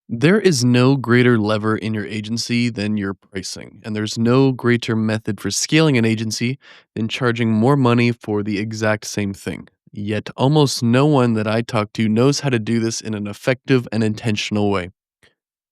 There is no greater lever in your agency than your pricing, and there's no greater method for scaling an agency than charging more money for the exact same thing. Yet, almost no one that I talk to knows how to do this in an effective and intentional way.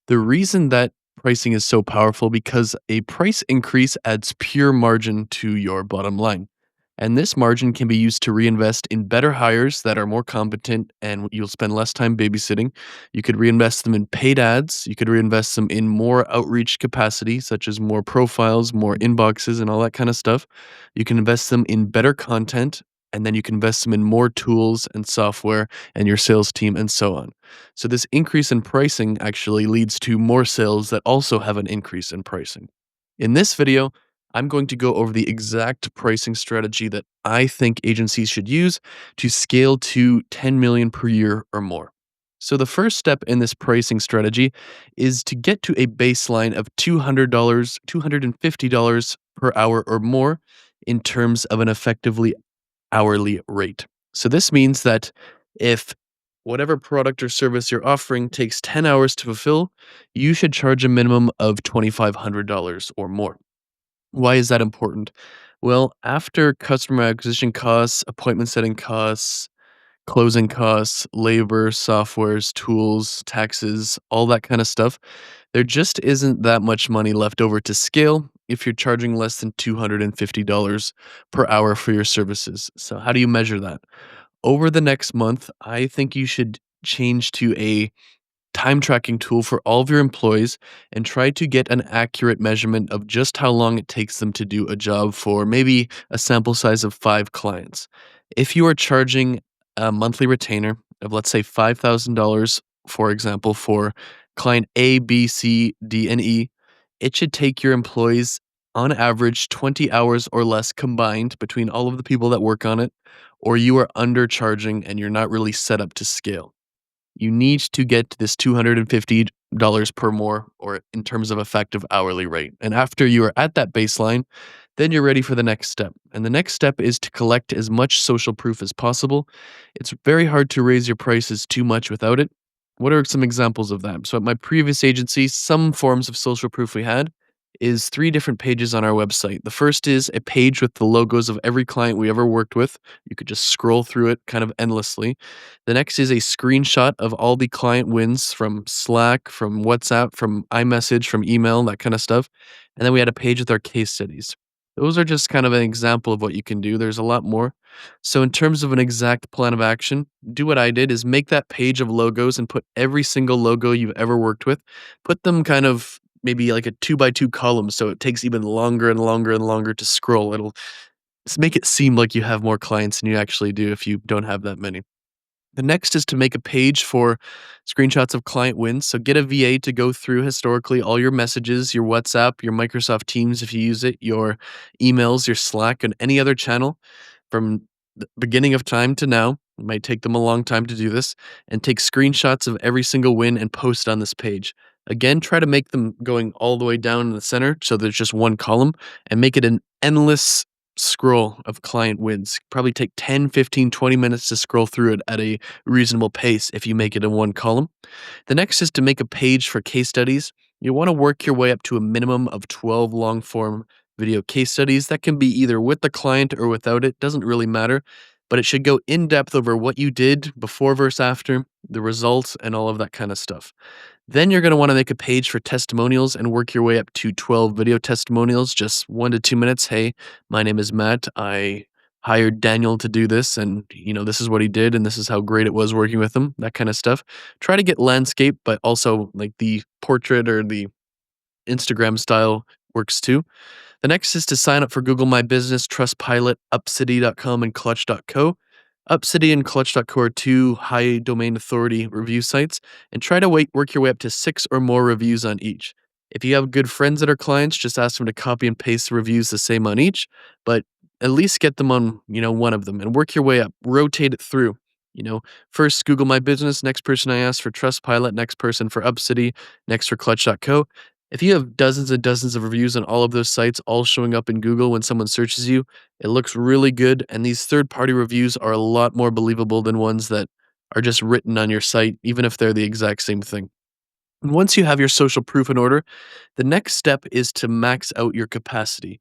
The reason that pricing is so powerful because a price increase adds pure margin to your bottom line. And this margin can be used to reinvest in better hires that are more competent and you'll spend less time babysitting. You could reinvest them in paid ads. You could reinvest them in more outreach capacity, such as more profiles, more inboxes, and all that kind of stuff. You can invest them in better content, and then you can invest them in more tools and software and your sales team and so on. So this increase in pricing actually leads to more sales that also have an increase in pricing. In this video, I'm going to go over the exact pricing strategy that I think agencies should use to scale to 10 million per year or more. So the first step in this pricing strategy is to get to a baseline of $200, $250 per hour or more in terms of an effectively hourly rate. So this means that if whatever product or service you're offering takes 10 hours to fulfill, you should charge a minimum of $2,500 or more. Why is that important? Well, after customer acquisition costs, appointment setting costs, closing costs, labor, softwares, tools, taxes, all that kind of stuff, there just isn't that much money left over to scale if you're charging less than $250 per hour for your services. So, how do you measure that? Over the next month, I think you should change to a time tracking tool for all of your employees and try to get an accurate measurement of just how long it takes them to do a job for maybe a sample size of 5 clients. If you are charging a monthly retainer of, let's say, $5,000, for example, for client A, B, C, D, and E, it should take your employees on average 20 hours or less combined between all of the people that work on it, or you are undercharging and you're not really set up to scale. You need to get to this $250 per more or in terms of effective hourly rate. And after you are at that baseline, then you're ready for the next step. And the next step is to collect as much social proof as possible. It's very hard to raise your prices too much without it. What are some examples of that? So at my previous agency, some forms of social proof we had is 3 different pages on our website. The first is a page with the logos of every client we ever worked with. You could just scroll through it kind of endlessly. The next is a screenshot of all the client wins from Slack, from WhatsApp, from iMessage, from email, that kind of stuff. And then we had a page with our case studies. Those are just kind of an example of what you can do. There's a lot more. So in terms of an exact plan of action, do what I did is make that page of logos and put every single logo you've ever worked with, put them kind of maybe like a 2 by 2 column so it takes even longer and longer and longer to scroll. It'll make it seem like you have more clients than you actually do if you don't have that many. The next is to make a page for screenshots of client wins. So get a VA to go through historically all your messages, your WhatsApp, your Microsoft Teams if you use it, your emails, your Slack, and any other channel from the beginning of time to now. It might take them a long time to do this, and take screenshots of every single win and post on this page. Again, try to make them going all the way down in the center so there's just one column and make it an endless scroll of client wins. Probably take 10, 15, 20 minutes to scroll through it at a reasonable pace if you make it in one column. The next is to make a page for case studies. You want to work your way up to a minimum of 12 long form video case studies. That can be either with the client or without it, doesn't really matter, but it should go in depth over what you did before versus after, the results, and all of that kind of stuff. Then you're going to want to make a page for testimonials and work your way up to 12 video testimonials, just 1 to 2 minutes. Hey, my name is Matt. I hired Daniel to do this, and this is what he did, and this is how great it was working with him. That kind of stuff. Try to get landscape, but also like the portrait or the Instagram style works too. The next is to sign up for Google My Business, Trustpilot, Upcity.com, and Clutch.co. Upcity and Clutch.co are 2 high domain authority review sites, and try to work your way up to 6 or more reviews on each. If you have good friends that are clients, just ask them to copy and paste the reviews the same on each, but at least get them on, one of them and work your way up. Rotate it through. First Google My Business, next person I ask for Trustpilot, next person for Upcity, next for Clutch.co. If you have dozens and dozens of reviews on all of those sites, all showing up in Google when someone searches you, it looks really good. And these third-party reviews are a lot more believable than ones that are just written on your site, even if they're the exact same thing. And once you have your social proof in order, the next step is to max out your capacity.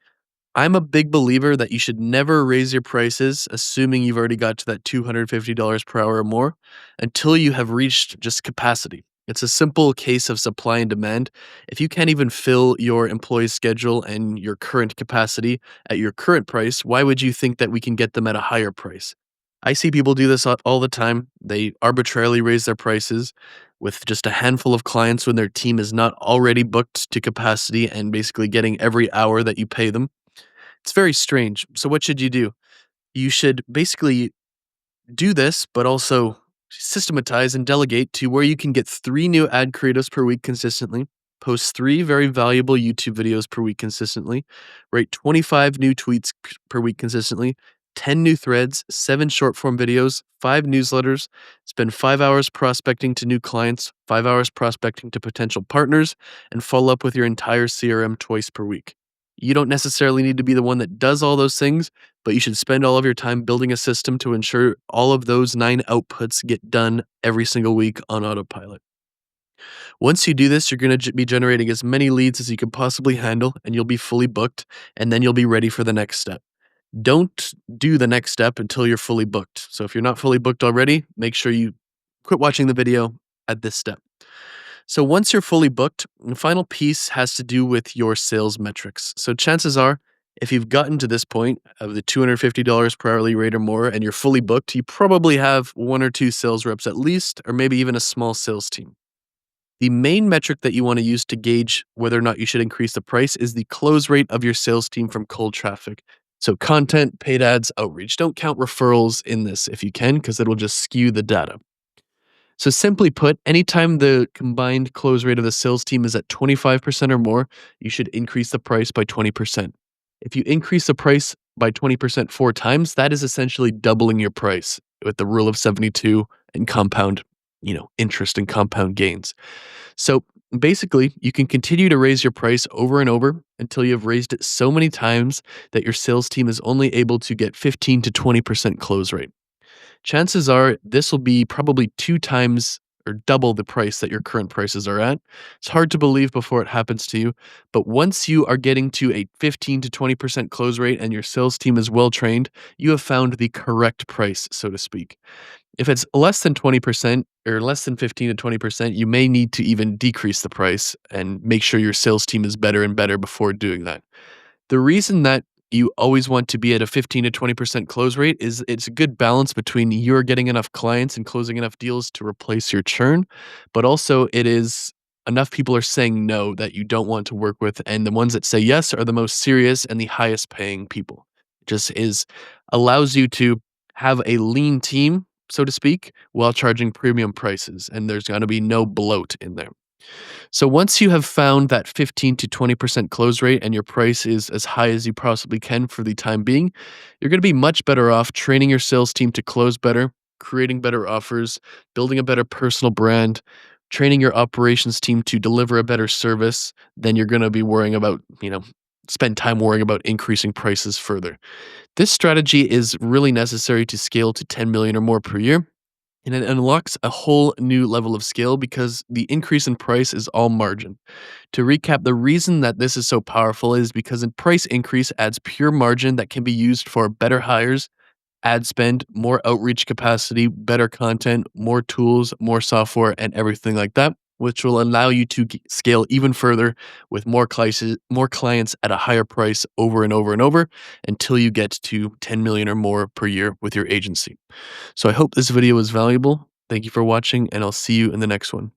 I'm a big believer that you should never raise your prices, assuming you've already got to that $250 per hour or more, until you have reached just capacity. It's a simple case of supply and demand. If you can't even fill your employee's schedule and your current capacity at your current price, why would you think that we can get them at a higher price? I see people do this all the time. They arbitrarily raise their prices with just a handful of clients when their team is not already booked to capacity and basically getting every hour that you pay them. It's very strange. So what should you do? You should basically do this, but also systematize and delegate to where you can get 3 new ad creatives per week consistently, post 3 very valuable YouTube videos per week consistently, write 25 new tweets per week consistently, 10 new threads, 7 short form videos, 5 newsletters, spend 5 hours prospecting to new clients, 5 hours prospecting to potential partners, and follow up with your entire CRM twice per week. You don't necessarily need to be the one that does all those things, but you should spend all of your time building a system to ensure all of those 9 outputs get done every single week on autopilot. Once you do this, you're going to be generating as many leads as you can possibly handle, and you'll be fully booked, and then you'll be ready for the next step. Don't do the next step until you're fully booked. So if you're not fully booked already, make sure you quit watching the video at this step. So once you're fully booked, the final piece has to do with your sales metrics. So chances are, if you've gotten to this point of the $250 per hourly rate or more and you're fully booked, you probably have 1 or 2 sales reps at least, or maybe even a small sales team. The main metric that you want to use to gauge whether or not you should increase the price is the close rate of your sales team from cold traffic. So content, paid ads, outreach. Don't count referrals in this if you can, because it'll just skew the data. So simply put, anytime the combined close rate of the sales team is at 25% or more, you should increase the price by 20%. If you increase the price by 20% 4 times, that is essentially doubling your price with the rule of 72 and compound, interest and compound gains. So basically, you can continue to raise your price over and over until you have raised it so many times that your sales team is only able to get 15 to 20% close rate. Chances are this will be probably 2 times or double the price that your current prices are at. It's hard to believe before it happens to you, but once you are getting to a 15 to 20% close rate and your sales team is well trained, you have found the correct price, so to speak. If it's less than 20% or less than 15 to 20%, you may need to even decrease the price and make sure your sales team is better and better before doing that. The reason that you always want to be at a 15 to 20% close rate is it's a good balance between you're getting enough clients and closing enough deals to replace your churn, but also it is enough people are saying no that you don't want to work with, and the ones that say yes are the most serious and the highest paying people. It just is allows you to have a lean team, so to speak, while charging premium prices, and there's going to be no bloat in there. So once you have found that 15 to 20% close rate and your price is as high as you possibly can for the time being, you're going to be much better off training your sales team to close better, creating better offers, building a better personal brand, training your operations team to deliver a better service than you're going to be worrying about, spend time worrying about increasing prices further. This strategy is really necessary to scale to 10 million or more per year, and it unlocks a whole new level of scale because the increase in price is all margin. To recap, the reason that this is so powerful is because a price increase adds pure margin that can be used for better hires, ad spend, more outreach capacity, better content, more tools, more software, and everything like that, which will allow you to scale even further with more clients at a higher price over and over and over until you get to 10 million or more per year with your agency. So I hope this video was valuable. Thank you for watching, and I'll see you in the next one.